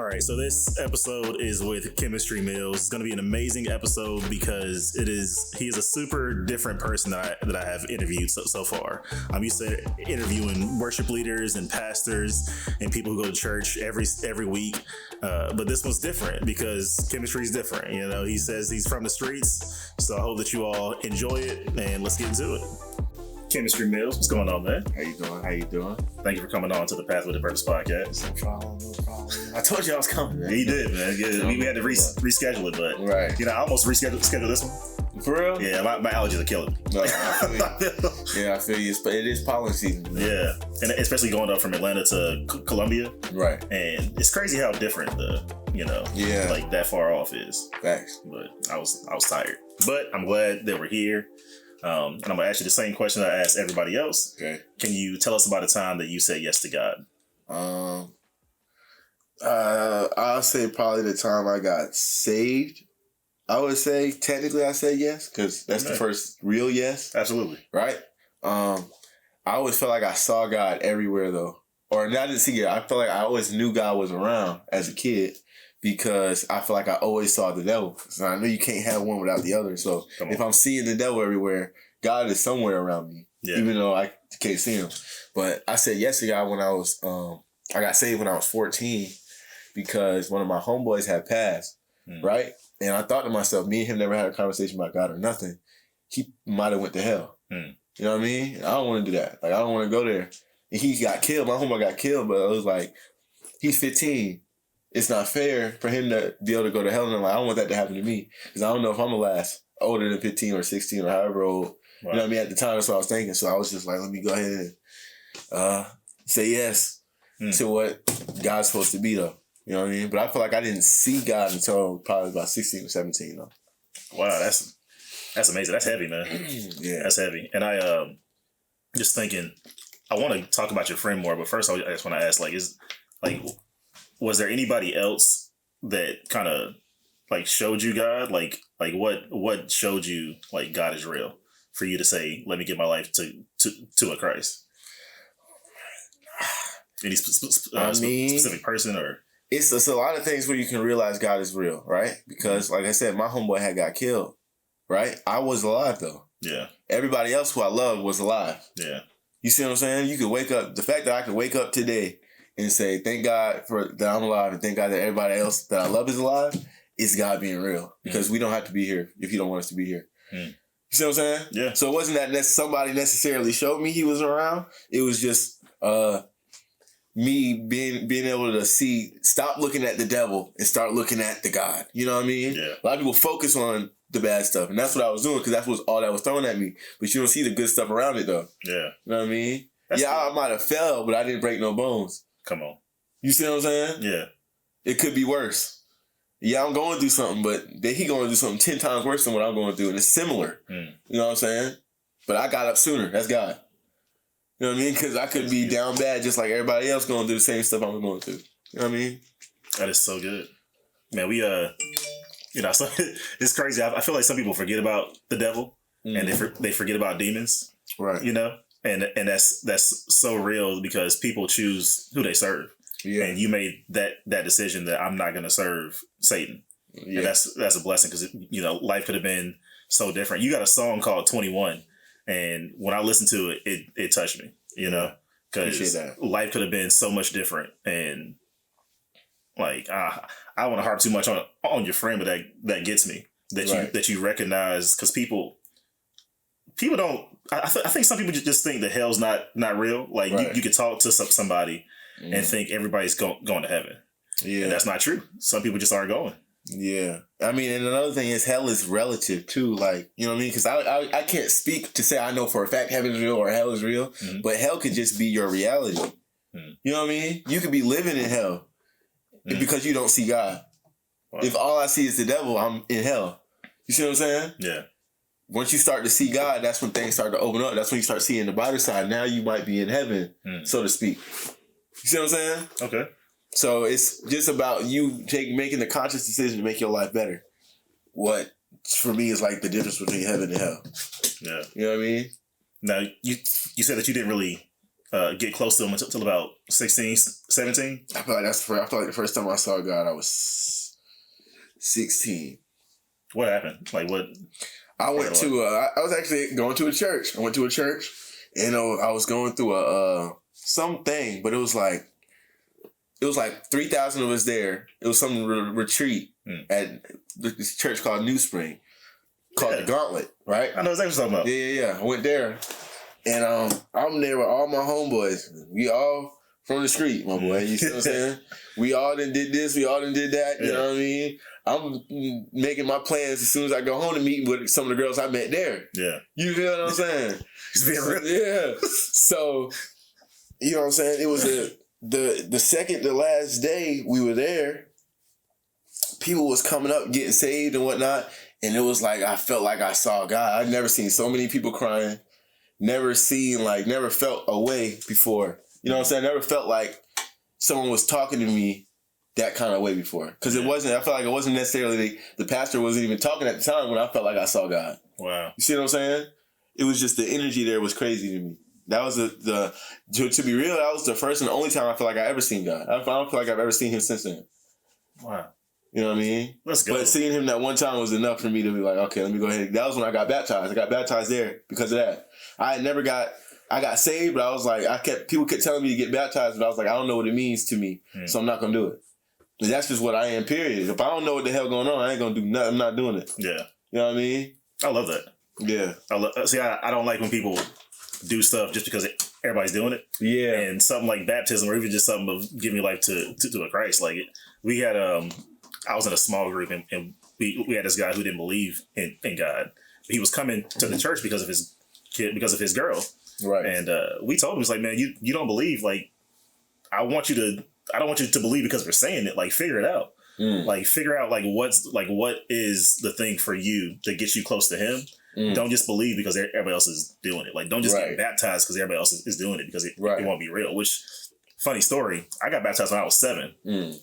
right, so this episode is with Chemistry Mills. It's going to be an amazing episode because he is a super different person that I have interviewed so far. I'm used to interviewing worship leaders and pastors and people who go to church every week, but this one's different because chemistry is different. You know, he says he's from the streets, so I hope that you all enjoy it, and let's get into it. Chemistry Mills, what's going on, man? How you doing? Thank you for coming on to the Path with the Purpose podcast. No problem. I told you I was coming, man. Yeah, you did, man. Yeah, we had to reschedule it, but right. You know, I almost rescheduled this one. For real? Yeah, my allergies are killing me. No, I feel you. It is pollen season. Man. Yeah, and especially going up from Atlanta to Columbia. Right. And it's crazy how different like that far off is. Facts. But I was tired. But I'm glad that we're here. And I'm gonna ask you the same question I asked everybody else. Okay. Can you tell us about a time that you said yes to God? I'll say probably the time I got saved. I would say technically I said yes because that's the first real yes. Absolutely. Right. I always felt like I saw God everywhere though, or not didn't see God. I felt like I always knew God was around as a kid. Because I feel like I always saw the devil. So I know you can't have one without the other. So if I'm seeing the devil everywhere, God is somewhere around me. Yeah. Even though I can't see him. But I said yes to God when I was, I got saved when I was 14 because one of my homeboys had passed, right? And I thought to myself, me and him never had a conversation about God or nothing. He might have went to hell. You know what I mean? I don't want to do that. Like, I don't want to go there. And he got killed. My homeboy got killed, but it was like, he's 15. It's not fair for him to be able to go to hell. And I'm like, I don't want that to happen to me. Because I don't know if I'm the last older than 15 or 16 or however old. Right. You know what I mean? At the time, that's what I was thinking. So I was just like, let me go ahead and say yes to what God's supposed to be, though. You know what I mean? But I feel like I didn't see God until probably about 16 or 17, though. Wow, that's amazing. That's heavy, man. Yeah. That's heavy. And I just thinking, I want to talk about your friend more, but first I just want to ask, was there anybody else that kind of showed you God? Like what showed you God is real for you to say, let me give my life to a Christ? Any specific person or? It's a lot of things where you can realize God is real, right? Because like I said, my homeboy had got killed, right? I was alive though. Yeah. Everybody else who I loved was alive. Yeah. You see what I'm saying? You could wake up, the fact that I could wake up today and say, thank God that I'm alive and thank God that everybody else that I love is alive, is God being real. Because we don't have to be here if you don't want us to be here. You see what I'm saying? Yeah. So it wasn't that somebody necessarily showed me he was around. It was just me being able to stop looking at the devil and start looking at the God. You know what I mean? Yeah. A lot of people focus on the bad stuff. And that's what I was doing because that was all that was thrown at me. But you don't see the good stuff around it though. Yeah. You know what I mean? That's cool. I might have fell, but I didn't break no bones. Come on. You see what I'm saying? Yeah. It could be worse. Yeah, I'm going through something, but he going through something 10 times worse than what I'm going through. And it's similar. You know what I'm saying? But I got up sooner. That's God. You know what I mean? Because I could be down bad just like everybody else going through the same stuff I'm going through. You know what I mean? That is so good. Man, we, so it's crazy. I feel like some people forget about the devil and they forget about demons. Right. You know? And that's so real because people choose who they serve. Yeah. And you made that decision that I'm not going to serve Satan. Yeah. And that's a blessing because, life could have been so different. You got a song called 21. And when I listened to it, it touched me, because life could have been so much different. And I don't want to harp too much on your friend, but that gets me that you recognize because people don't. I think some people just think that hell's not real. You could talk to somebody and think everybody's going to heaven. Yeah, and that's not true. Some people just aren't going. Yeah, I mean, and another thing is hell is relative too. You know what I mean? Because I can't speak to say I know for a fact heaven is real or hell is real, but hell could just be your reality. You know what I mean? You could be living in hell because you don't see God. Wow. If all I see is the devil, I'm in hell. You see what I'm saying? Yeah. Once you start to see God, that's when things start to open up. That's when you start seeing the brighter side. Now you might be in heaven, so to speak. You see what I'm saying? Okay. So it's just about you making the conscious decision to make your life better. What, for me, is like the difference between heaven and hell. Yeah. You know what I mean? Now, you said that you didn't really get close to him until about 16, 17? I feel like the first time I saw God, I was 16. What happened? Like what? I went to. I was actually going to a church. I went to a church, and I was going through a something, but it was like 3,000 of us there. It was some retreat at this church called New Spring, called the Gauntlet, right? I know exactly what you're talking about. Yeah. I went there, and I'm there with all my homeboys. We all from the street, my boy. You see what I'm saying? We all done did this. We all done did that. You know what I mean? I'm making my plans as soon as I go home to meet with some of the girls I met there. Yeah. You feel what I'm saying? Just being real. Yeah. So, you know what I'm saying? It was the second to last day we were there, people was coming up getting saved and whatnot, and it was like I felt like I saw God. I'd never seen so many people crying, never felt a way before. You know what I'm saying? Never felt like someone was talking to me that kind of way before. Because I felt like it wasn't necessarily, the pastor wasn't even talking at the time when I felt like I saw God. Wow. You see what I'm saying? It was just the energy there was crazy to me. That was to be real, that was the first and the only time I feel like I ever seen God. I don't feel like I've ever seen him since then. Wow. You know what I mean? Let's go. But seeing him that one time was enough for me to be like, okay, let me go ahead. That was when I got baptized. I got baptized there because of that. I got saved, but I was like, people kept telling me to get baptized, but I was like, I don't know what it means to me, so I'm not going to do it. And that's just what I am, period. If I don't know what the hell going on, I ain't going to do nothing. I'm not doing it. Yeah. You know what I mean? I love that. Yeah. I don't like when people do stuff just because everybody's doing it. Yeah. And something like baptism or even just something of giving your life to a Christ. Like we had, I was in a small group and we had this guy who didn't believe in God. He was coming to the church because of his kid, because of his girl. Right. And we told him, it's like, man, you don't believe. Like, I don't want you to believe because we're saying it. Like, figure it out. Like, figure out what is the thing for you that gets you close to him. Don't just believe because everybody else is doing it. Like, don't just get baptized because everybody else is doing it because it won't be real. Which, funny story, I got baptized when I was 7. It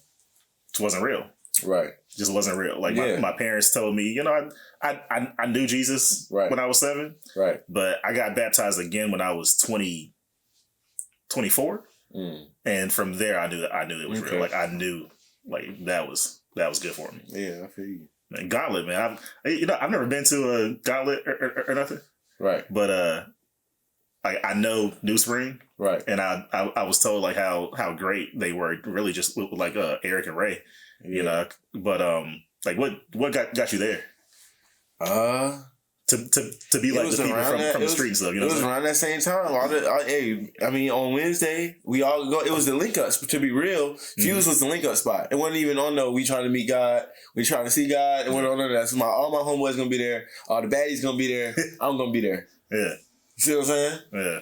wasn't real. Right. Just wasn't real. Like my parents told me, I knew Jesus when I was 7. Right. But I got baptized again when I was 24. And from there I knew it was real. Like I knew that was good for me. Yeah, I feel you. And Gauntlet, man. I've never been to a Gauntlet or nothing. Right. But I know New Spring. Right. And I was told like how great they were, really just with like Eric and Ray. Yeah. But like what got you there? To be like the people from the street and stuff. It was around that same time. On Wednesday we all go. It was the link up. To be real, Fuse was the link up spot. It wasn't even on we trying to meet God. We trying to see God. It wasn't on that. So all my homeboys gonna be there. All the baddies gonna be there. I'm gonna be there. Yeah. You see what I'm saying? Yeah.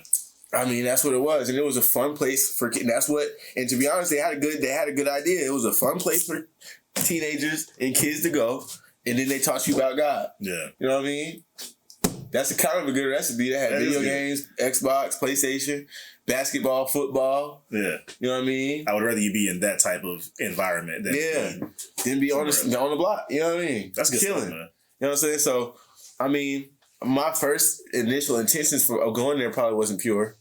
I mean, that's what it was, and it was a fun place for. That's what. And to be honest, they had a good idea. It was a fun place for teenagers and kids to go, and then they taught you about God. Yeah, you know what I mean. That's a kind of a good recipe. They had video games, Xbox, PlayStation, basketball, football. Yeah, you know what I mean. I would rather you be in that type of environment than be on the block. You know what I mean. That's good chilling. Stuff, man. You know what I'm saying. So, I mean, my first initial intentions for going there probably wasn't pure.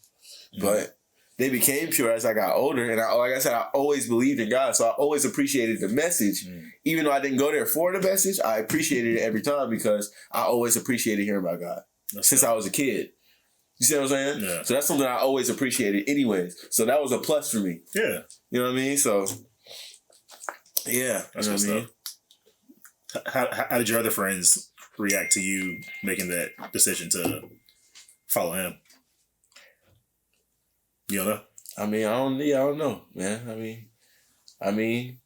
But they became pure as I got older. And like I said, I always believed in God. So I always appreciated the message. Even though I didn't go there for the message, I appreciated it every time because I always appreciated hearing about God since I was a kid. You see what I'm saying? Yeah. So that's something I always appreciated anyways. So that was a plus for me. Yeah. You know what I mean? So, yeah. That's what I mean. How did your other friends react to you making that decision to follow him? You don't know? I mean, I don't know, man. I mean,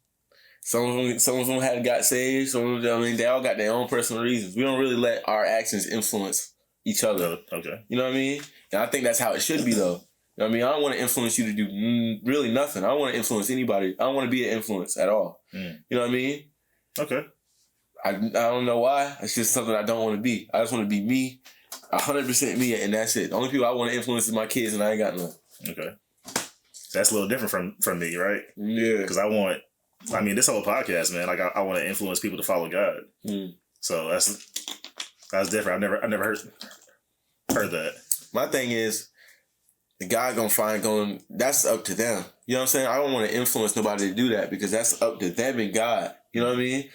some of them had got saved. Some of them, they all got their own personal reasons. We don't really let our actions influence each other. Okay. You know what I mean? And I think that's how it should be, though. You know what I mean? I don't want to influence you to do really nothing. I don't want to influence anybody. I don't want to be an influence at all. You know what I mean? Okay. I don't know why. It's just something I don't want to be. I just want to be me, 100% me, and that's it. The only people I want to influence is my kids, and I ain't got none. Okay. That's a little different from me, right? Yeah. Because this whole podcast, man, like I want to influence people to follow God. So that's different. I never heard that. My thing is, God that's up to them. You know what I'm saying? I don't want to influence nobody to do that because that's up to them and God. You know what I mean?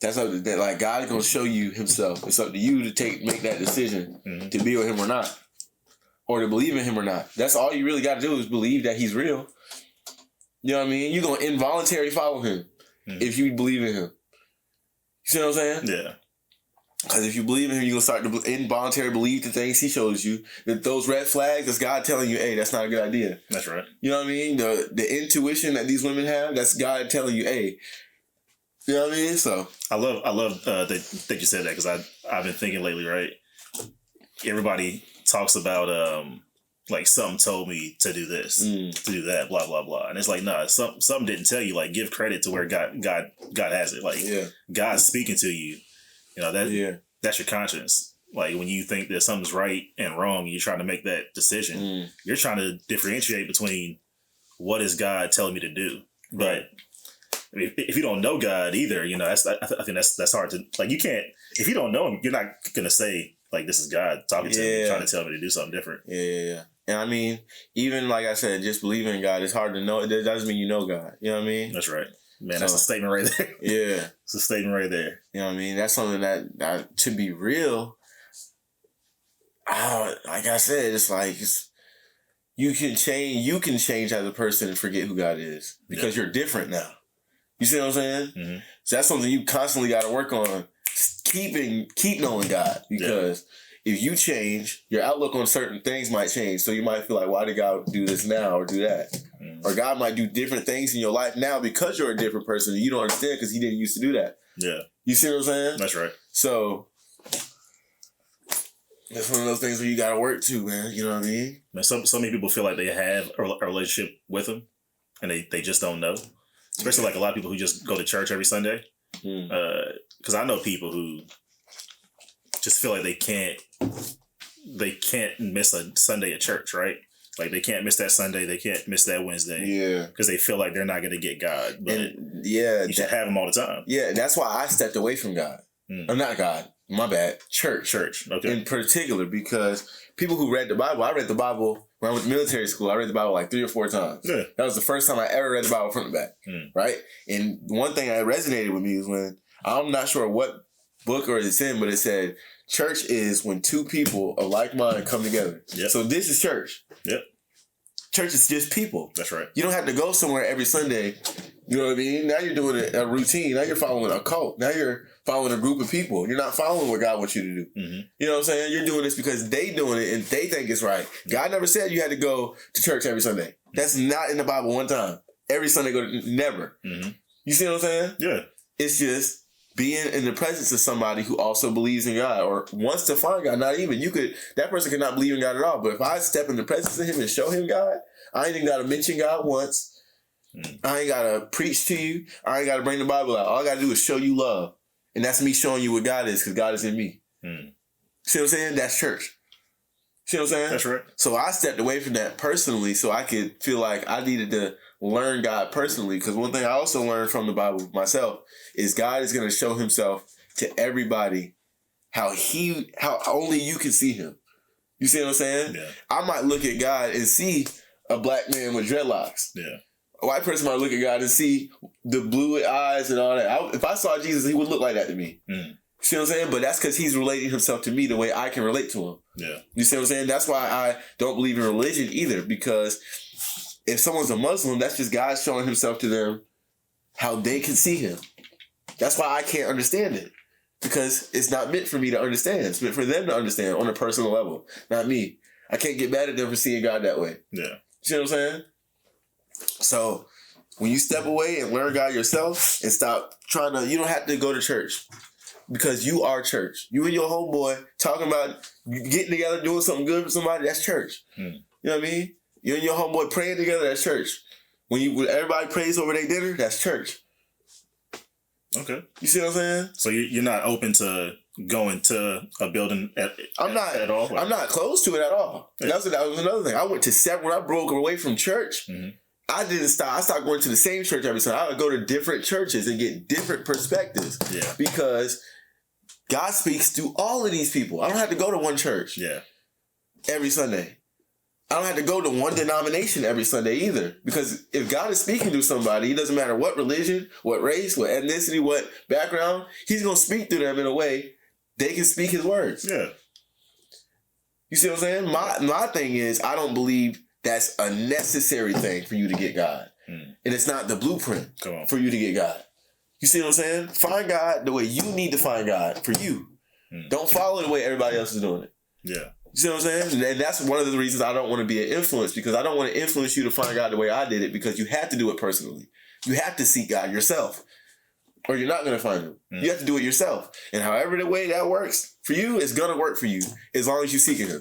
That's up to them. Like, God is going to show you himself. It's up to you to make that decision to be with him or not. Or to believe in him or not. That's all you really got to do is believe that he's real. You know what I mean? You're going to involuntarily follow him if you believe in him. You see what I'm saying? Yeah. Because if you believe in him, you're going to start to involuntarily believe the things he shows you. That those red flags, that's God telling you, hey, that's not a good idea. That's right. You know what I mean? The intuition that these women have, that's God telling you, hey. You know what I mean? So I love that you said that because I've been thinking lately, right? Everybody talks about like something told me to do this, to do that, blah blah blah, and it's like nah, something didn't tell you. Like give credit to where God has it. Like God's speaking to you. You know that's your conscience. Like when you think that something's right and wrong, you're trying to make that decision. You're trying to differentiate between what is God telling me to do, but. I mean, if you don't know God either, you know, I think that's hard to, like, you can't, if you don't know him, you're not going to say, like, this is God talking to me, trying to tell me to do something different. Yeah. And I mean, even like I said, just believing in God, it's hard to know. It doesn't mean you know God. You know what I mean? That's right. Man, that's a statement right there. Yeah. It's a statement right there. You know what I mean? That's something that to be real, like I said, it's like, you can change as a person and forget who God is because you're different now. You see what I'm saying? Mm-hmm. So that's something you constantly got to work on. Keep knowing God because if you change, your outlook on certain things might change. So you might feel like, why did God do this now or do that? Or God might do different things in your life now because you're a different person and you don't understand because he didn't used to do that. Yeah. You see what I'm saying? That's right. So that's one of those things where you got to work too, man. You know what I mean? Man, so many people feel like they have a relationship with him and they just don't know. Especially like a lot of people who just go to church every Sunday. Because I know people who just feel like they can't miss a Sunday at church, right? Like they can't miss that Sunday, they can't miss that Wednesday. Yeah. Because they feel like they're not going to get God. But you should have him all the time. Yeah, that's why I stepped away from God. Or not God, my bad. Church. Okay. In particular, because people who read the Bible, I read the Bible when I went to military school. I read the Bible like 3 or 4 times. Yeah. That was the first time I ever read the Bible front to back. Right? And one thing that resonated with me is when, I'm not sure what book or it's in, but it said, church is when 2 people of like mind come together. Yep. So this is church. Yep. Church is just people. That's right. You don't have to go somewhere every Sunday. You know what I mean? Now you're doing a routine. Now you're following a cult. Now you're following a group of people. You're not following what God wants you to do. Mm-hmm. You know what I'm saying? You're doing this because they doing it and they think it's right. God never said you had to go to church every Sunday. That's not in the Bible one time. Every Sunday, never. Mm-hmm. You see what I'm saying? Yeah. It's just being in the presence of somebody who also believes in God or wants to find God. Not even. That person could not believe in God at all. But if I step in the presence of him and show him God, I ain't even got to mention God once. I ain't got to preach to you. I ain't got to bring the Bible out. All I got to do is show you love. And that's me showing you what God is because God is in me. See what I'm saying? That's church. See what I'm saying? That's right. So I stepped away from that personally so I could feel like I needed to learn God personally. Because one thing I also learned from the Bible myself is God is going to show himself to everybody how only you can see him. You see what I'm saying? Yeah. I might look at God and see a black man with dreadlocks. Yeah. A white person might look at God and see the blue eyes and all that. If I saw Jesus, he would look like that to me. See what I'm saying? But that's because he's relating himself to me the way I can relate to him. Yeah. You see what I'm saying? That's why I don't believe in religion either. Because if someone's a Muslim, that's just God showing himself to them how they can see him. That's why I can't understand it. Because it's not meant for me to understand. It's meant for them to understand on a personal level. Not me. I can't get mad at them for seeing God that way. Yeah. See what I'm saying? So when you step away and learn God yourself and stop trying to, you don't have to go to church because you are church. You and your homeboy talking about getting together, doing something good for somebody, that's church. You know what I mean? You and your homeboy praying together, that's church. When everybody prays over their dinner, that's church. Okay. You see what I'm saying? So you're not open to going to a building at all? I'm not close to it at all. Yeah. That was another thing. I went to when I broke away from church, I didn't stop. I stopped going to the same church every Sunday. I would go to different churches and get different perspectives. Yeah. Because God speaks through all of these people. I don't have to go to one church. Yeah. Every Sunday. I don't have to go to one denomination every Sunday either. Because if God is speaking to somebody, it doesn't matter what religion, what race, what ethnicity, what background, he's going to speak to them in a way they can speak his words. Yeah. You see what I'm saying? My thing is, I don't believe that's a necessary thing for you to get God. And it's not the blueprint for you to get God. You see what I'm saying? Find God the way you need to find God for you. Don't follow the way everybody else is doing it. Yeah. You see what I'm saying? And that's one of the reasons I don't want to be an influence, because I don't want to influence you to find God the way I did it, because you have to do it personally. You have to seek God yourself, or you're not going to find him. You have to do it yourself. And however the way that works for you, it's going to work for you as long as you're seeking him.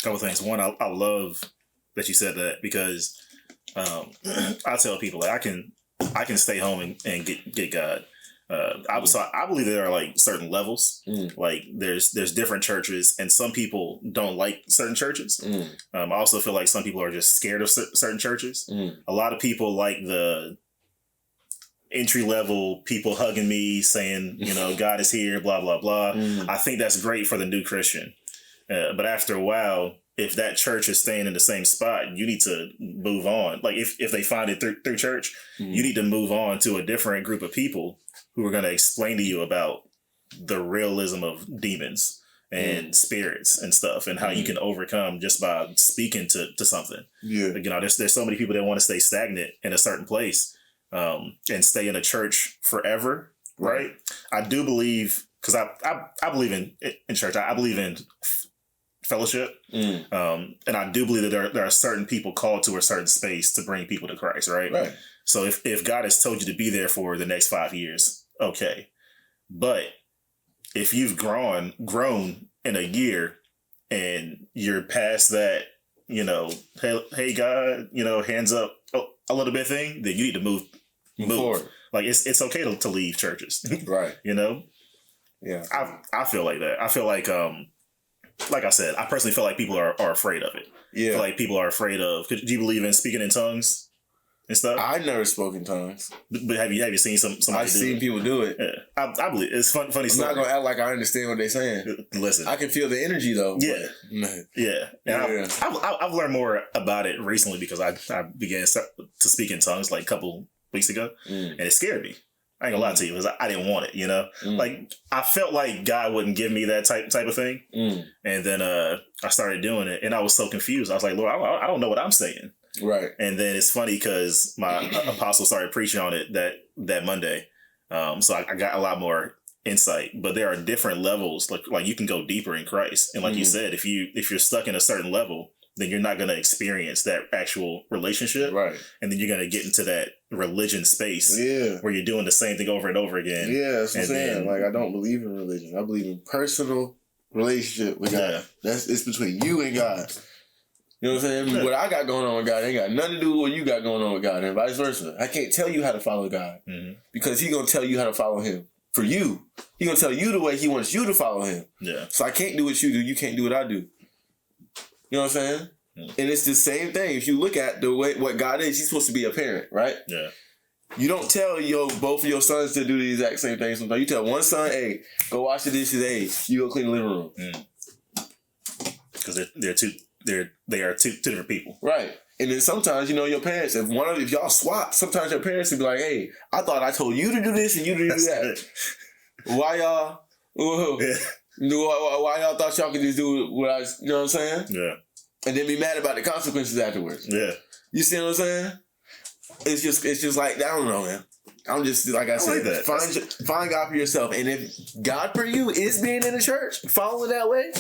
Couple things. One, I love that you said that, because I tell people like I can stay home and get God. I believe there are like certain levels. Like there's different churches, and some people don't like certain churches. I also feel like some people are just scared of certain churches. A lot of people like the entry level people hugging me, saying, you know, God is here, blah blah blah. I think that's great for the new Christian, but after a while, if that church is staying in the same spot, you need to move on. Like if they find it through church, you need to move on to a different group of people who are going to explain to you about the realism of demons and spirits and stuff, and how you can overcome just by speaking to something. Yeah. You know, there's so many people that want to stay stagnant in a certain place and stay in a church forever, right? I do believe, because I believe in church. I believe in fellowship. And I do believe that there are certain people called to a certain space to bring people to Christ, right? Right. So if God has told you to be there for the next 5 years, okay. But if you've grown in a year and you're past that, you know, hey God, you know, hands up a little bit thing, then you need to move forward. Like it's okay to leave churches. Right. You know? Yeah. I feel like that. I feel like I said, I personally feel like people are afraid of it. Yeah. I feel like people are afraid of. Do you believe in speaking in tongues and stuff? I never spoke in tongues. But have you seen somebody I've seen people do it. Yeah. I believe it's funny. I'm not gonna act like I understand what they're saying. Listen, I can feel the energy though. Yeah, yeah. And I've learned more about it recently because I began to speak in tongues like a couple weeks ago, and it scared me. I ain't gonna lie to you, because I didn't want it, you know? Like, I felt like God wouldn't give me that type of thing. And then I started doing it, and I was so confused. I was like, Lord, I don't know what I'm saying. Right. And then it's funny because my apostle started preaching on it that Monday. So I got a lot more insight. But there are different levels. Like you can go deeper in Christ. And like you said, if you're stuck in a certain level, then you're not going to experience that actual relationship. Right. And then you're going to get into that religion space where you're doing the same thing over and over again. Yeah, that's what I'm saying. Like, I don't believe in religion. I believe in personal relationship with God. It's between you and God. You know what I'm saying? Yeah. What I got going on with God ain't got nothing to do with what you got going on with God, and vice versa. I can't tell you how to follow God because He's going to tell you how to follow Him. For you. He's going to tell you the way He wants you to follow Him. Yeah. So I can't do what you do. You can't do what I do. You know what I'm saying? And it's the same thing. If you look at the way what God is, He's supposed to be a parent, right? Yeah. You don't tell both of your sons to do the exact same thing sometimes. You tell one son, hey, go wash the dishes, hey, you go clean the living room. Because they are two different people. Right. And then sometimes, you know, your parents, if y'all swap, sometimes your parents will be like, hey, I thought I told you to do this and you to do that. Why y'all why y'all thought y'all could just do what I, you know what I'm saying? Yeah. And then be mad about the consequences afterwards. Yeah. You see what I'm saying? It's just like, I don't know, man. I'm just, like I said, find God for yourself. And if God for you is being in the church, following that way,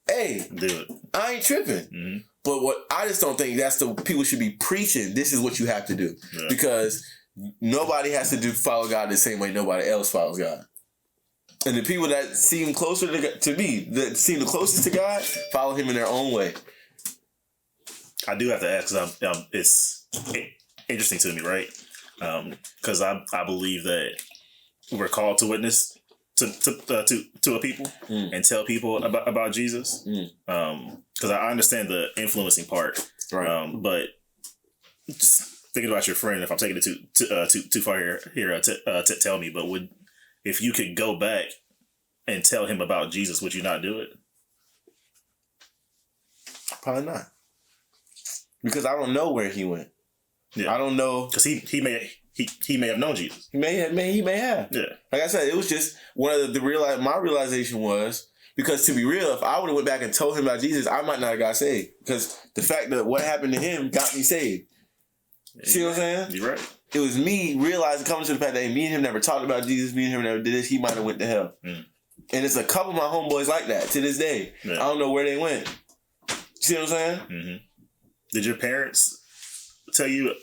hey, do it. I ain't tripping. But what I just don't think that's the people should be preaching. This is what you have to do. Yeah. Because nobody has to follow God the same way nobody else follows God. And the people that seem closer to me, that seem the closest to God, follow Him in their own way. I do have to ask, it's interesting to me, right? Because I believe that we're called to witness to a people and tell people about Jesus. Because I understand the influencing part, right? But just thinking about your friend, if I'm taking it too far here, tell me. But if you could go back and tell him about Jesus, would you not do it? Probably not. Because I don't know where he went. Yeah. I don't know. Because he may have known Jesus. He may have. Yeah. Like I said, it was just one of my realization was, because to be real, if I would have went back and told him about Jesus, I might not have got saved. Because the fact that what happened to him got me saved. Yeah, see what I'm saying? You're right. It was me realizing, coming to the fact that me and him never talked about Jesus, me and him never did this, he might have went to hell. Mm. And it's a couple of my homeboys like that to this day. Yeah. I don't know where they went. You see what I'm saying? Mm-hmm. Did your parents tell you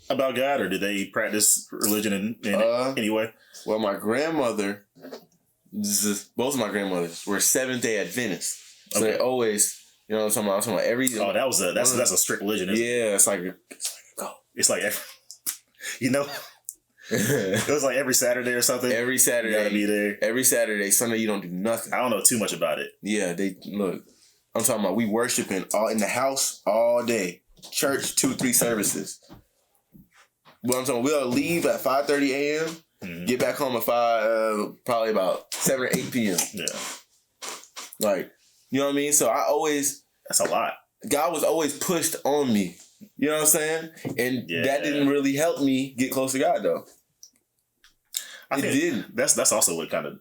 about God, or did they practice religion in any way? Well, my grandmother, both of my grandmothers were Seventh-day Adventists. So they always, you know what I'm talking about? Every, that's a strict religion, isn't it? Yeah, it's like you know, it was like every Saturday or something. Every Saturday. You gotta be there. Every Saturday. Sunday, you don't do nothing. I don't know too much about it. Yeah, I'm talking about we worshiping all in the house all day. Church, 2-3 services. But I'm talking, we'll leave at 5:30 a.m., mm-hmm. get back home at probably about 7 or 8 p.m. Yeah. Like, you know what I mean? So that's a lot. God was always pushed on me. You know what I'm saying? And that didn't really help me get close to God, though. It didn't. That's also what kind of,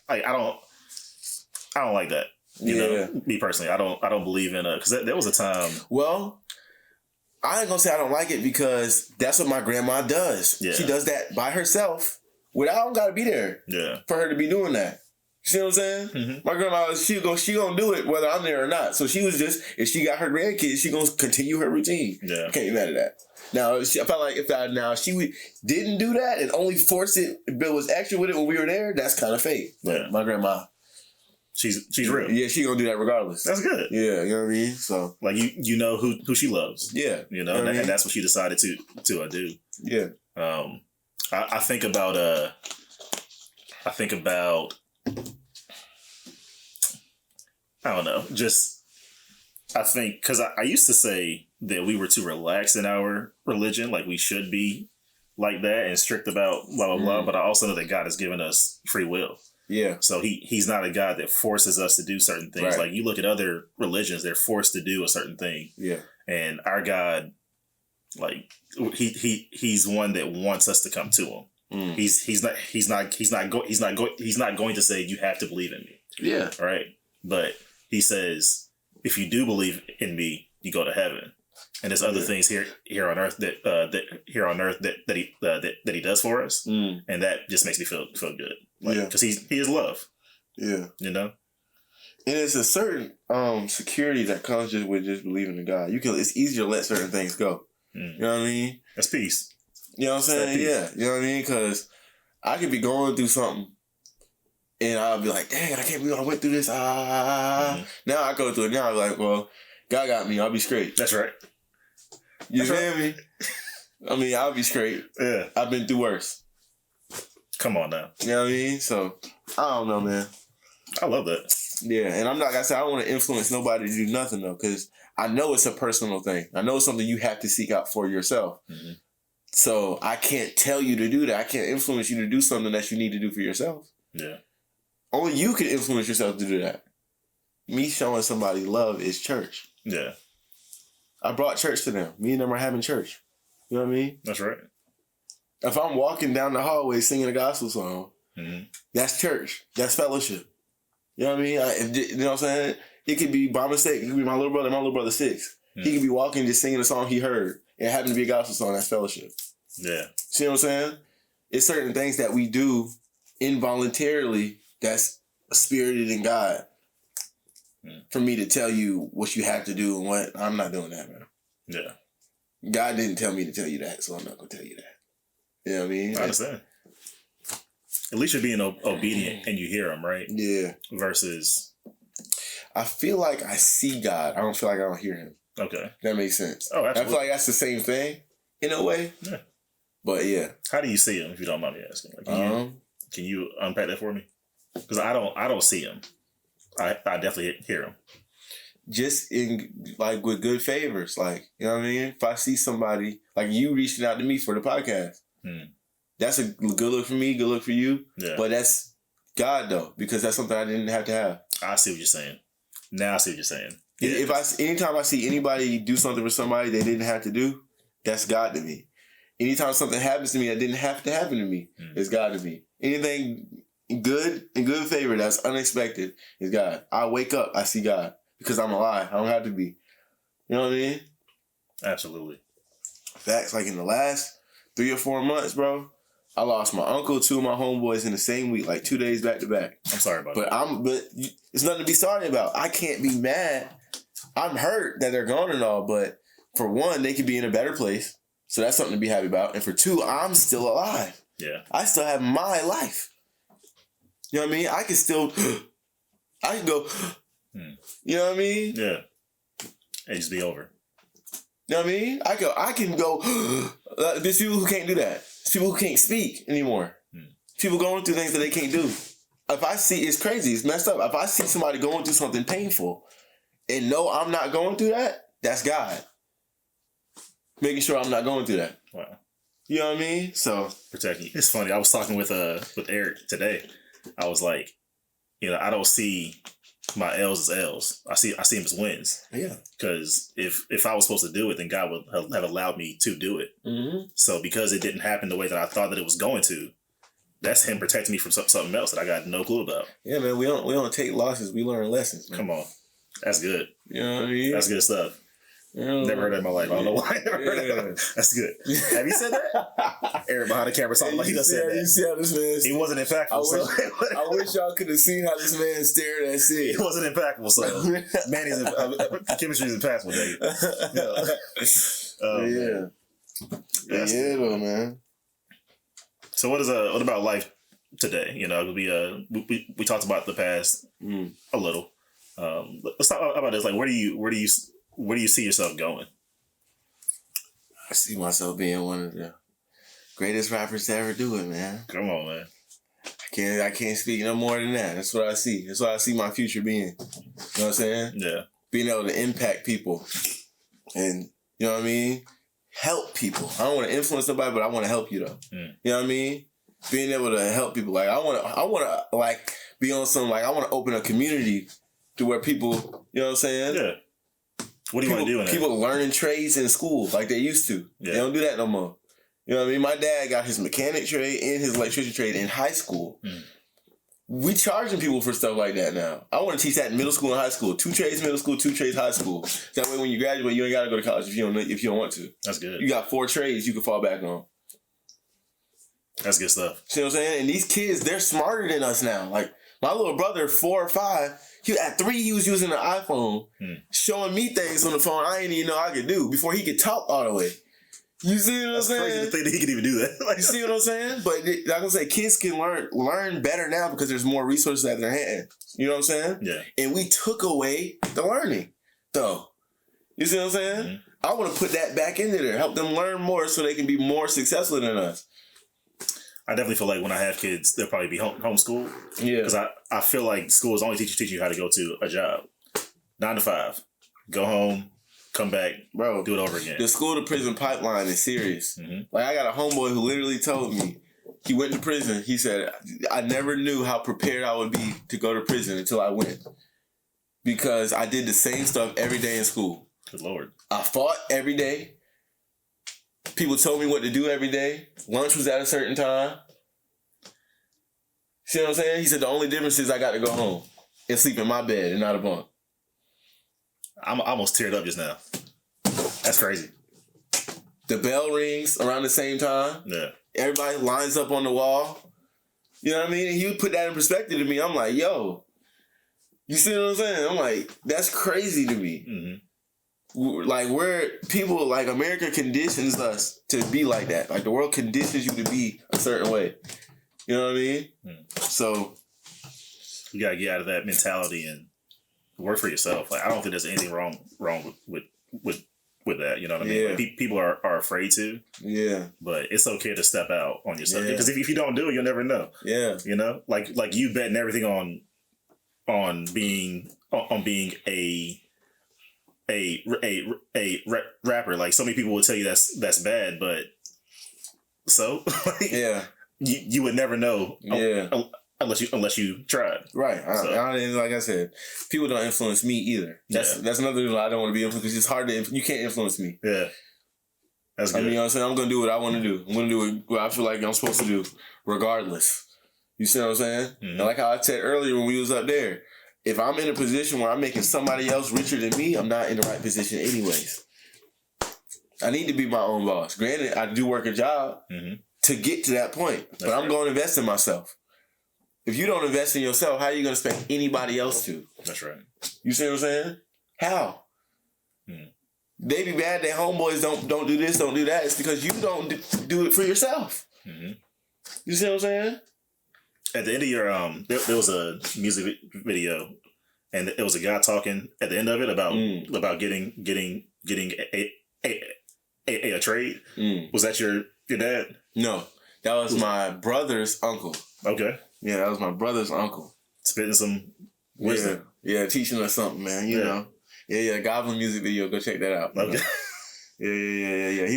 like, I don't like that. You know, me personally, I don't believe in because there was a time. Well, I ain't gonna say I don't like it, because that's what my grandma does. Yeah. She does that by herself. I don't gotta be there. Yeah. For her to be doing that. You see what I'm saying? Mm-hmm. My grandma, she gonna do it whether I'm there or not. So she was just, if she got her grandkids, she gonna continue her routine. Yeah. Can't be mad at that. Now, I felt like if she didn't do that and only forced it, but was extra with it when we were there, that's kind of fake. But my grandma, she's real. Yeah, she gonna do that regardless. That's good. Yeah, you know what I mean? So, like, you know who she loves. Yeah. You know, and that's what she decided to do. Yeah. I think about I don't know. Just, I think, because I used to say that we were too relaxed in our religion, like we should be like that and strict about blah, blah, blah. But I also know that God has given us free will. Yeah. So he's not a God that forces us to do certain things. Right. Like, you look at other religions, they're forced to do a certain thing. Yeah. And our God, like, he's one that wants us to come to him. Mm. He's not going to say you have to believe in me. Yeah. Right. But he says, if you do believe in me, you go to heaven. And there's other things here on earth that he does for us, and that just makes me feel good. Like, because he is love. Yeah, you know. And it's a certain security that comes just with just believing in God. It's easier to let certain things go. You know what I mean? That's peace. You know what I'm saying? Yeah, you know what I mean? Because I could be going through something, and I'll be like, dang, I can't believe I went through this. Now I go through it. Now I'm like, well, God got me. I'll be straight. That's right. You feel me? I mean, I'll be straight. Yeah. I've been through worse. Come on now. You know what I mean? So, I don't know, man. I love that. Yeah, and I'm not, like I said, I don't want to influence nobody to do nothing, though, because I know it's a personal thing. I know it's something you have to seek out for yourself. Mm-hmm. So, I can't tell you to do that. I can't influence you to do something that you need to do for yourself. Yeah. Only you can influence yourself to do that. Me showing somebody love is church. Yeah. I brought church to them. Me and them are having church. You know what I mean? That's right. If I'm walking down the hallway singing a gospel song, that's church. That's fellowship. You know what I mean? You know what I'm saying? It could be by mistake. It could be my little brother 6. He could be walking just singing a song he heard. It happened to be a gospel song. That's fellowship. Yeah. See what I'm saying? It's certain things that we do involuntarily that's spirited in God. For me to tell you what you have to do and what, I'm not doing that, man. Yeah. God didn't tell me to tell you that, so I'm not going to tell you that. You know what I mean? I understand. At least you're being obedient and you hear him, right? Yeah. Versus, I feel like I see God. I don't feel like I don't hear him. Okay. That makes sense. Oh, absolutely. I feel like that's the same thing in a way. Yeah. But yeah. How do you see him, if you don't mind me asking? Like, can you unpack that for me? Because I don't see him. I definitely hear him. Just in, like, with good favors. Like, you know what I mean? If I see somebody, like you reaching out to me for the podcast, that's a good look for me, good look for you. Yeah. But that's God, though, because that's something I didn't have to have. I see what you're saying. Now I see what you're saying. Yeah. Anytime I see anybody do something for somebody they didn't have to do, that's God to me. Anytime something happens to me that didn't have to happen to me, it's God to me. Anything good in good favor that's unexpected is God. I wake up, I see God because I'm alive. I don't have to be. You know what I mean? Absolutely. Facts. Like in the last 3 or 4 months, bro, I lost my uncle, 2 of my homeboys in the same week, like 2 days back to back. I'm sorry about that. But it's nothing to be sorry about. I can't be mad. I'm hurt that they're gone and all, but for one, they could be in a better place. So that's something to be happy about. And for 2, I'm still alive. Yeah. I still have my life. You know what I mean? I can go, you know what I mean? Yeah. It just be over. You know what I mean? I can go, there's people who can't do that. There's people who can't speak anymore. People going through things that they can't do. If I see, it's crazy, it's messed up. If I see somebody going through something painful and know I'm not going through that, that's God. Making sure I'm not going through that. Wow. You know what I mean? So protecting you. It's funny. I was talking with Eric today. I was like, I don't see my L's as L's. I see them as wins. Yeah. Because if I was supposed to do it, then God would have allowed me to do it. Mm-hmm. So because it didn't happen the way that I thought that it was going to, that's Him protecting me from something else that I got no clue about. Yeah, man. We don't take losses. We learn lessons, man. Come on. That's good. You know what I mean? That's good stuff. Never heard that in my life. I don't know why I never heard that. That's good. Have you said that? Eric behind the camera talking like he just said that. You see how this man... He wasn't impactful. I wish y'all could have seen how this man stared at Sid. He wasn't impactful, so... Manny's... chemistry is impactful, Dave. Yeah, though, man. So what about life today? We talked about the past a little. Let's talk about this. Like, where do you see yourself going? I see myself being one of the greatest rappers to ever do it, man. Come on, man. I can't speak no more than that. That's what I see. That's what I see my future being. You know what I'm saying? Yeah. Being able to impact people. And, you know what I mean? Help people. I don't want to influence nobody, but I want to help you, though. You know what I mean? Being able to help people. Like, I want to like, be on some, like, I want to open a community to where people, you know what I'm saying? Yeah. What do you want to do in that? People learning trades in school like they used to. Yeah. They don't do that no more. You know what I mean? My dad got his mechanic trade and his electrician trade in high school. We charging people for stuff like that now. I want to teach that in middle school and high school. 2 trades middle school, 2 trades high school. That way when you graduate, you ain't got to go to college if you don't want to. That's good. You got 4 trades you can fall back on. That's good stuff. See what I'm saying? And these kids, they're smarter than us now. Like, my little brother, 4 or 5, at 3, he was using an iPhone, showing me things on the phone I didn't even know I could do before he could talk all the way. You see what I'm saying? Crazy to think that he could even do that. You see what I'm saying? But like I say, kids can learn better now because there's more resources at their hand. You know what I'm saying? Yeah. And we took away the learning, though. You see what I'm saying? I want to put that back into there, help them learn more so they can be more successful than us. I definitely feel like when I have kids, they'll probably be homeschooled. Yeah. Because I feel like schools only teach you how to go to a job. 9 to 5. Go home, come back, bro, do it over again. The school to prison pipeline is serious. Like, I got a homeboy who literally told me, he went to prison. He said, I never knew how prepared I would be to go to prison until I went. Because I did the same stuff every day in school. Good Lord. I fought every day. People told me what to do every day. Lunch was at a certain time. See what I'm saying? He said the only difference is I got to go home and sleep in my bed and not a bunk. I'm almost teared up just now. That's crazy. The bell rings around the same time. Yeah. Everybody lines up on the wall. You know what I mean? And he would put that in perspective to me. I'm like, yo, you see what I'm saying? I'm like, that's crazy to me. Like, people, like, America conditions us to be like that. Like, the world conditions you to be a certain way. You know what I mean? So you gotta get out of that mentality and work for yourself. Like, I don't think there's anything wrong with that. You know what I mean? Yeah. Like, people are afraid to. Yeah. But it's okay to step out on yourself because if you don't do it, you'll never know. Yeah. You know, like you betting everything on being a rapper. Like, so many people would tell you that's bad, but so yeah. You would never know unless you tried. Right. Like I said, people don't influence me either. That's another reason I don't want to be influenced, because it's hard to, you can't influence me. Yeah. That's good. I mean, you know what I'm saying? I'm going to do what I want to do. I'm going to do what I feel like I'm supposed to do, regardless. You see what I'm saying? Mm-hmm. And like how I said earlier when we was up there, if I'm in a position where I'm making somebody else richer than me, I'm not in the right position anyways. I need to be my own boss. Granted, I do work a job to get to that point, but I'm going to invest in myself. If you don't invest in yourself, how are you going to expect anybody else to? That's right. You see what I'm saying? How? They be mad that homeboys don't do this, don't do that. It's because you don't do it for yourself. You see what I'm saying? At the end of your there was a music video, and it was a guy talking at the end of it about getting a trade. Was that your dad? No, that was my brother's uncle. Okay. Yeah, that was my brother's uncle. Spitting some wisdom. Yeah, teaching us something, man. You know. Yeah, Goblin music video. Go check that out. Okay. Yeah.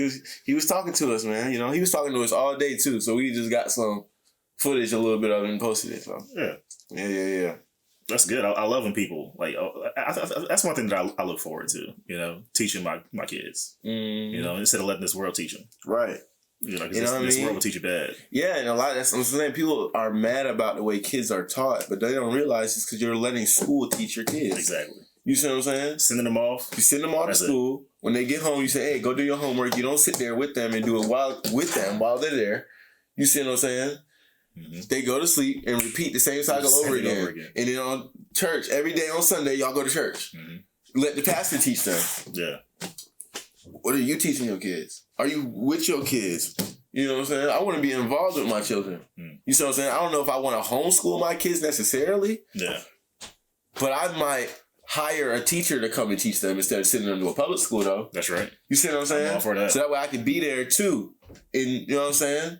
He was talking to us, man. You know, he was talking to us all day too. So we just got some footage, a little bit of it, and posted it. So yeah. That's good. I love when people like. That's one thing that I look forward to. You know, teaching my kids. You know, instead of letting this world teach them. Right. You know, because this world will teach you bad. Yeah, and a lot of that's what I'm saying. People are mad about the way kids are taught, but they don't realize it's because you're letting school teach your kids. Exactly. You see what I'm saying? Sending them off. You send them off to school. When they get home, you say, hey, go do your homework. You don't sit there with them and do it while they're there. You see what I'm saying? They go to sleep and repeat the same cycle over again. And then on church, every day on Sunday, y'all go to church. Let the pastor teach them. Yeah. What are you teaching your kids? Are you with your kids? You know what I'm saying? I want to be involved with my children. You see what I'm saying? I don't know if I want to homeschool my kids necessarily. Yeah. But I might hire a teacher to come and teach them instead of sending them to a public school, though. That's right. You see what I'm saying? I'm all for that. So that way I can be there, too. And, you know what I'm saying?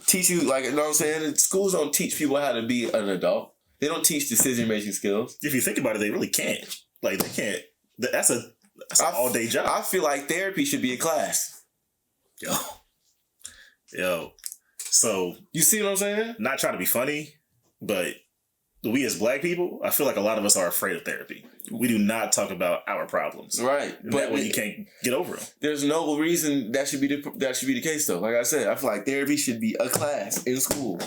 Teach you, like, you know what I'm saying? Schools don't teach people how to be an adult. They don't teach decision-making skills. If you think about it, they really can't. Like, they can't. That's an all-day job. I feel like therapy should be a class. Yo. So. You see what I'm saying? Not trying to be funny, but we as black people, I feel like a lot of us are afraid of therapy. We do not talk about our problems. Right. But that way you can't get over them. There's no reason that should be the case, though. Like I said, I feel like therapy should be a class in school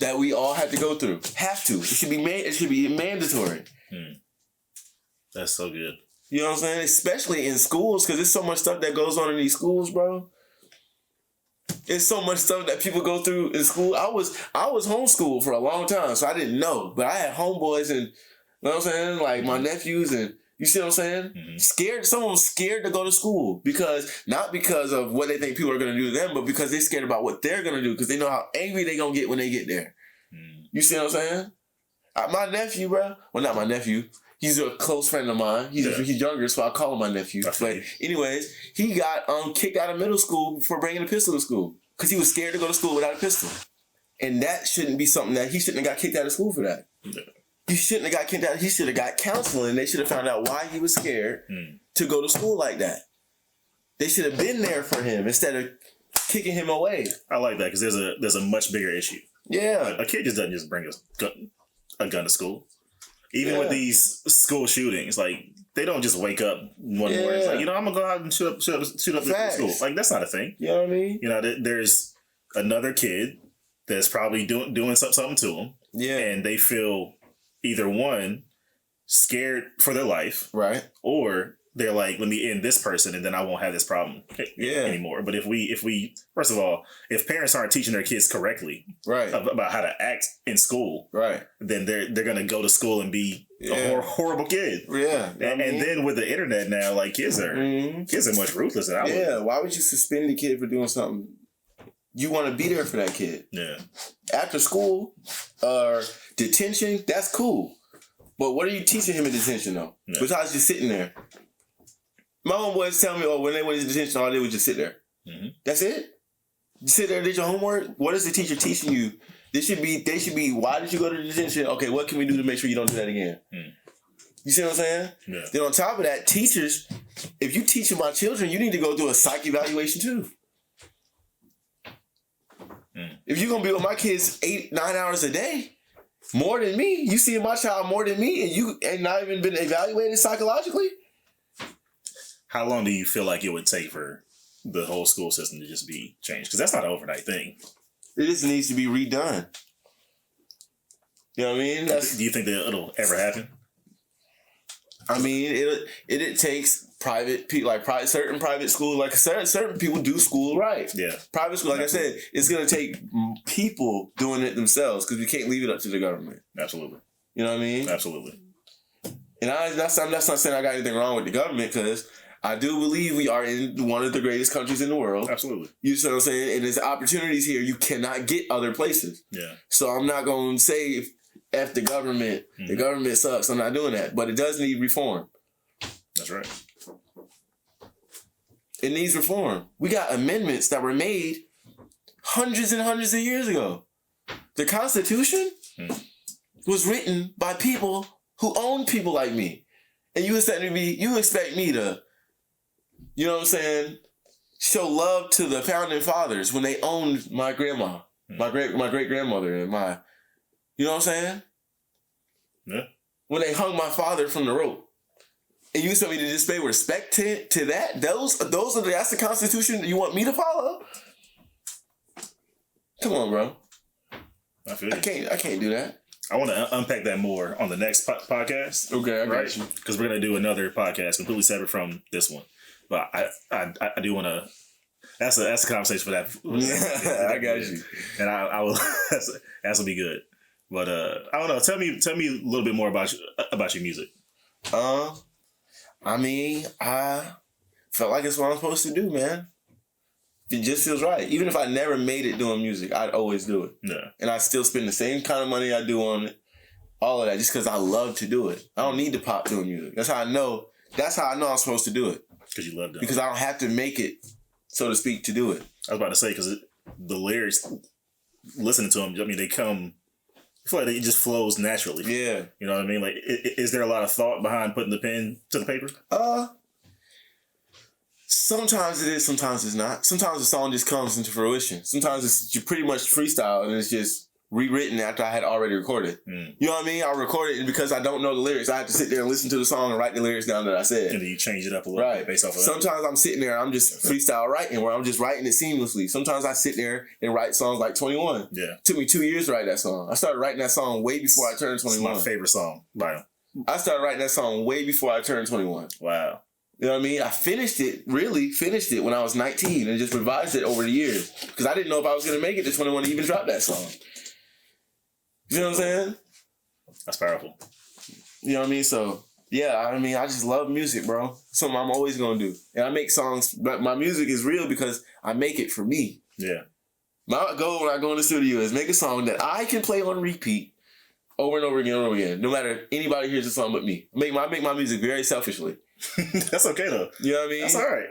that we all have to go through. Have to. It should be mandatory. That's so good. You know what I'm saying? Especially in schools, because there's so much stuff that goes on in these schools, bro. It's so much stuff that people go through in school. I was homeschooled for a long time, so I didn't know. But I had homeboys and, you know what I'm saying? Like my nephews, and you see what I'm saying? Scared. Someone was scared to go to school not because of what they think people are going to do to them, but because they're scared about what they're going to do, because they know how angry they're going to get when they get there. You see what I'm saying? My nephew, bro. Well, not my nephew. He's a close friend of mine. He's younger, so I call him my nephew. But anyways, he got kicked out of middle school for bringing a pistol to school because he was scared to go to school without a pistol. And that shouldn't be something that he shouldn't have got kicked out of school for that. He shouldn't have got kicked out. He should have got counseling. They should have found out why he was scared to go to school like that. They should have been there for him instead of kicking him away. I like that because there's a much bigger issue. Yeah. A kid just doesn't just bring a gun to school. Even with these school shootings, like, they don't just wake up one morning. It's like, you know, I'm going to go out and shoot up the school. Like, that's not a thing. You know what I mean? You know, there's another kid that's probably doing something to them. Yeah. And they feel either one, scared for their life. Right. Or they're like, let me end this person and then I won't have this problem anymore. But if we first of all, if parents aren't teaching their kids correctly about how to act in school, then they're going to go to school and be a horrible kid. Yeah. And then with the internet now, like kids are much ruthless than I was. Yeah. Why would you suspend a kid for doing something? You want to be there for that kid. Yeah. After school or detention, that's cool. But what are you teaching him in detention though? Yeah. Besides just sitting there. My homeboys tell me, when they went to detention, all they would just sit there. That's it? You sit there, did your homework? What is the teacher teaching you? They should be, why did you go to detention? Okay, what can we do to make sure you don't do that again? You see what I'm saying? Yeah. Then on top of that, teachers, if you teaching my children, you need to go through a psych evaluation too. If you're gonna be with my kids 8-9 hours a day, more than me, you see my child more than me, and you ain't not even been evaluated psychologically. How long do you feel like it would take for the whole school system to just be changed? Because that's not an overnight thing. It just needs to be redone. You know what I mean? Do you think that it'll ever happen? I mean, it takes private people, like certain private schools, like certain people do school right. Yeah. Private school, like Absolutely. I said, it's going to take people doing it themselves because we can't leave it up to the government. Absolutely. You know what I mean? Absolutely. And that's not saying I got anything wrong with the government, because I do believe we are in one of the greatest countries in the world. Absolutely. You see what I'm saying? And there's opportunities here you cannot get other places. Yeah. So I'm not going to say F the government. Mm-hmm. The government sucks. I'm not doing that. But it does need reform. That's right. It needs reform. We got amendments that were made hundreds and hundreds of years ago. The Constitution was written by people who own people like me. And you expect me to, you know what I'm saying, show love to the founding fathers when they owned my grandma, my great grandmother, and you know what I'm saying? Yeah. When they hung my father from the rope. And you expect me to just pay respect to that? That's the Constitution you want me to follow? Come on, bro. I feel you. I can't do that. I want to unpack that more on the next podcast. Okay, I got you. Because we're going to do another podcast completely separate from this one. But I do want to. That's a conversation for that. I got you. And I will. That'll be good. But I don't know. Tell me a little bit more about your music. I mean, I felt like it's what I'm supposed to do, man. It just feels right. Even if I never made it doing music, I'd always do it. Yeah. And I still spend the same kind of money I do on it, all of that, just because I love to do it. I don't need to pop doing music. That's how I know I'm supposed to do it. Because you love doing it. Because I don't have to make it, so to speak, to do it. I was about to say, because the lyrics, listening to them, I mean, they come, I feel like it just flows naturally. Yeah. You know what I mean? Like, is there a lot of thought behind putting the pen to the paper? Sometimes it is, sometimes it's not. Sometimes the song just comes into fruition. Sometimes it's pretty much freestyle and it's just rewritten after I had already recorded. You know what I mean? I recorded it, and because I don't know the lyrics, I have to sit there and listen to the song and write the lyrics down that I said. And then you change it up a little bit based off of that. Sometimes I'm sitting there, I'm just freestyle writing, where I'm just writing it seamlessly. Sometimes I sit there and write songs like 21. Yeah. It took me 2 years to write that song. I started writing that song way before I turned 21. It's my favorite song by him. I started writing that song way before I turned 21. Wow. You know what I mean? I finished it when I was 19 and just revised it over the years. Because I didn't know if I was going to make it to 21 to even drop that song. You know what I'm saying? That's powerful. You know what I mean? So, yeah, I mean, I just love music, bro. Something I'm always going to do. And I make songs, but my music is real because I make it for me. Yeah. My goal when I go in the studio is make a song that I can play on repeat over and over again and over again. No matter anybody hears the song but me. I make my music very selfishly. That's okay, though. You know what I mean? That's all right.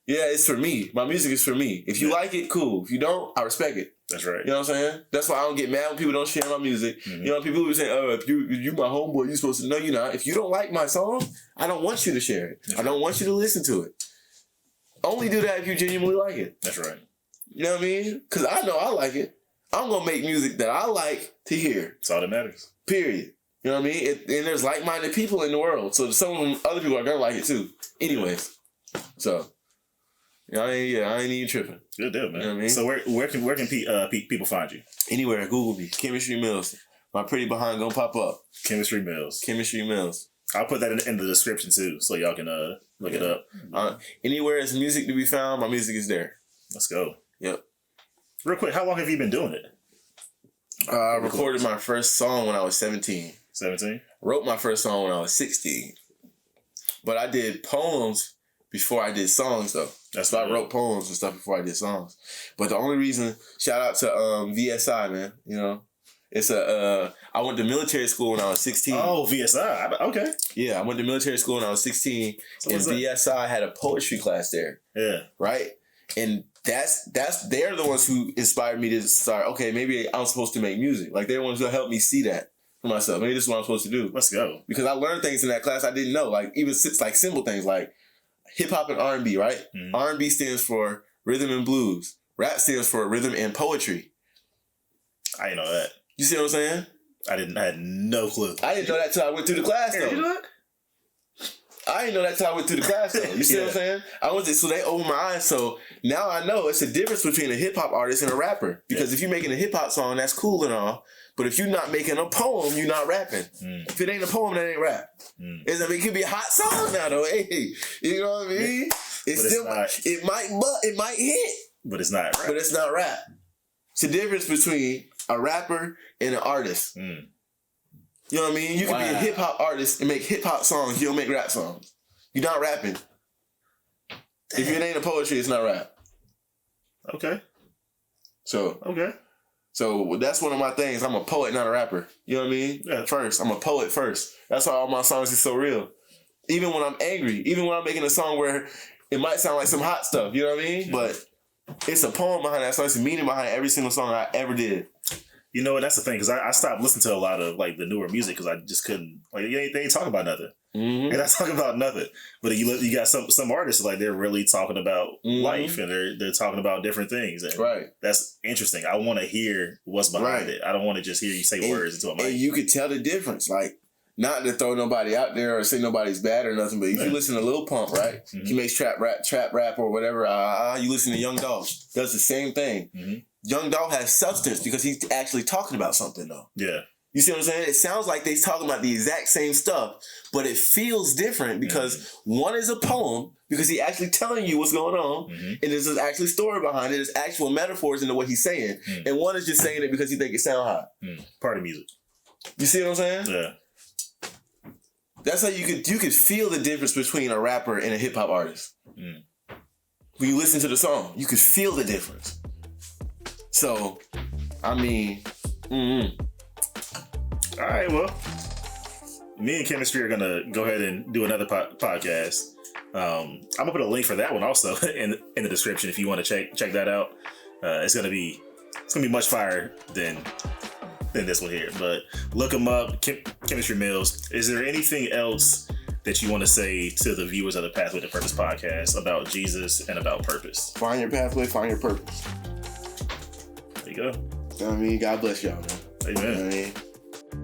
Yeah, it's for me. My music is for me. If you like it, cool. If you don't, I respect it. That's right. You know what I'm saying? That's why I don't get mad when people don't share my music. Mm-hmm. You know, people who say, "Oh, if you my homeboy, you supposed to." No, you're not. If you don't like my song, I don't want you to share it. I don't want you to listen to it. Only do that if you genuinely like it. That's right. You know what I mean? Because I know I like it. I'm gonna make music that I like to hear. That's all that matters. Period. You know what I mean? And there's like-minded people in the world, so some of them, other people are gonna like it too. Anyways, so. I ain't even tripping. Good deal, man. You know what I mean? So where can people find you? Anywhere. Google me. Chemistry Mills. My pretty behind gonna pop up. Chemistry Mills. Chemistry Mills. I'll put that in the description too, so y'all can look it up. Anywhere there's music to be found, my music is there. Let's go. Yep. Real quick, how long have you been doing it? I recorded my first song when I was 17. 17? Wrote my first song when I was 16. But I did poems before I did songs, though. So I wrote poems and stuff before I did songs. But the only reason, shout out to VSI, man. You know, it's I went to military school when I was 16. Oh, VSI. Okay. Yeah, I went to military school when I was 16, and VSI had a poetry class there. Yeah. Right? And they're the ones who inspired me to start, okay, maybe I'm supposed to make music. Like, they're the ones who helped me see that for myself. Maybe this is what I'm supposed to do. Let's go. Because I learned things in that class I didn't know. Like, even like simple things like hip-hop and R&B, right? Mm-hmm. R&B stands for rhythm and blues. Rap stands for rhythm and poetry. I didn't know that. You see what I'm saying? I had no clue. I didn't know that till I went through the class, though. You know what? I didn't know that till I went through the class, though. You see what I'm saying? So they opened my eyes. So now I know it's a difference between a hip-hop artist and a rapper. Because if you're making a hip-hop song, that's cool and all. But if you're not making a poem, you're not rapping. If it ain't a poem, that ain't rap. It could be a hot song now, though. Hey, you know what I mean? It might hit. But it's not rap. But it's not rap. It's the difference between a rapper and an artist. You know what I mean? You can be a hip hop artist and make hip hop songs. You don't make rap songs. You're not rapping. Damn. If it ain't a poetry, it's not rap. Okay. So that's one of my things. I'm a poet, not a rapper. You know what I mean? Yeah. First, I'm a poet first. That's why all my songs are so real. Even when I'm angry, even when I'm making a song where it might sound like some hot stuff. You know what I mean? But it's a poem behind that song. It's a meaning behind every single song I ever did. You know what? That's the thing, because I stopped listening to a lot of like the newer music because I just couldn't. Like they ain't talking about nothing. They're not talking about nothing. But you got some artists like they're really talking about life and they're talking about different things. And that's interesting. I want to hear what's behind it. I don't want to just hear you say words into a mic. And you could tell the difference. Like, not to throw nobody out there or say nobody's bad or nothing, but if you listen to Lil Pump, right? He makes trap rap or whatever. You listen to Young Dolph, does the same thing. Young Dolph has substance because he's actually talking about something, though. Yeah. You see what I'm saying? It sounds like they're talking about the exact same stuff, but it feels different because one is a poem because he's actually telling you what's going on, and there's an actual story behind it. There's actual metaphors into what he's saying, and one is just saying it because he think it sound hot. Party music. You see what I'm saying? Yeah. That's how you could feel the difference between a rapper and a hip hop artist. When you listen to the song, you could feel the difference. So, I mean, All right, well, me and Chemistry are gonna go ahead and do another podcast. I'm gonna put a link for that one also in the description if you want to check that out. It's gonna be much fire than this one here. But look them up, Chemistry Mills. Is there anything else that you want to say to the viewers of the Pathway to Purpose podcast about Jesus and about purpose? Find your pathway, find your purpose. There you go. You know what I mean? God bless y'all, man. Amen. You know what I mean?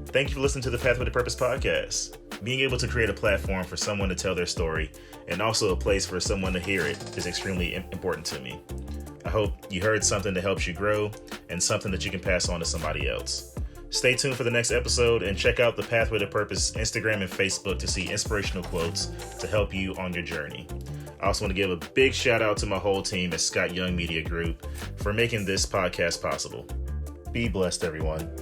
Thank you for listening to the Pathway to Purpose podcast. Being able to create a platform for someone to tell their story and also a place for someone to hear it is extremely important to me. I hope you heard something that helps you grow and something that you can pass on to somebody else. Stay tuned for the next episode and check out the Pathway to Purpose Instagram and Facebook to see inspirational quotes to help you on your journey. I also want to give a big shout out to my whole team at Scott Young Media Group for making this podcast possible. Be blessed, everyone.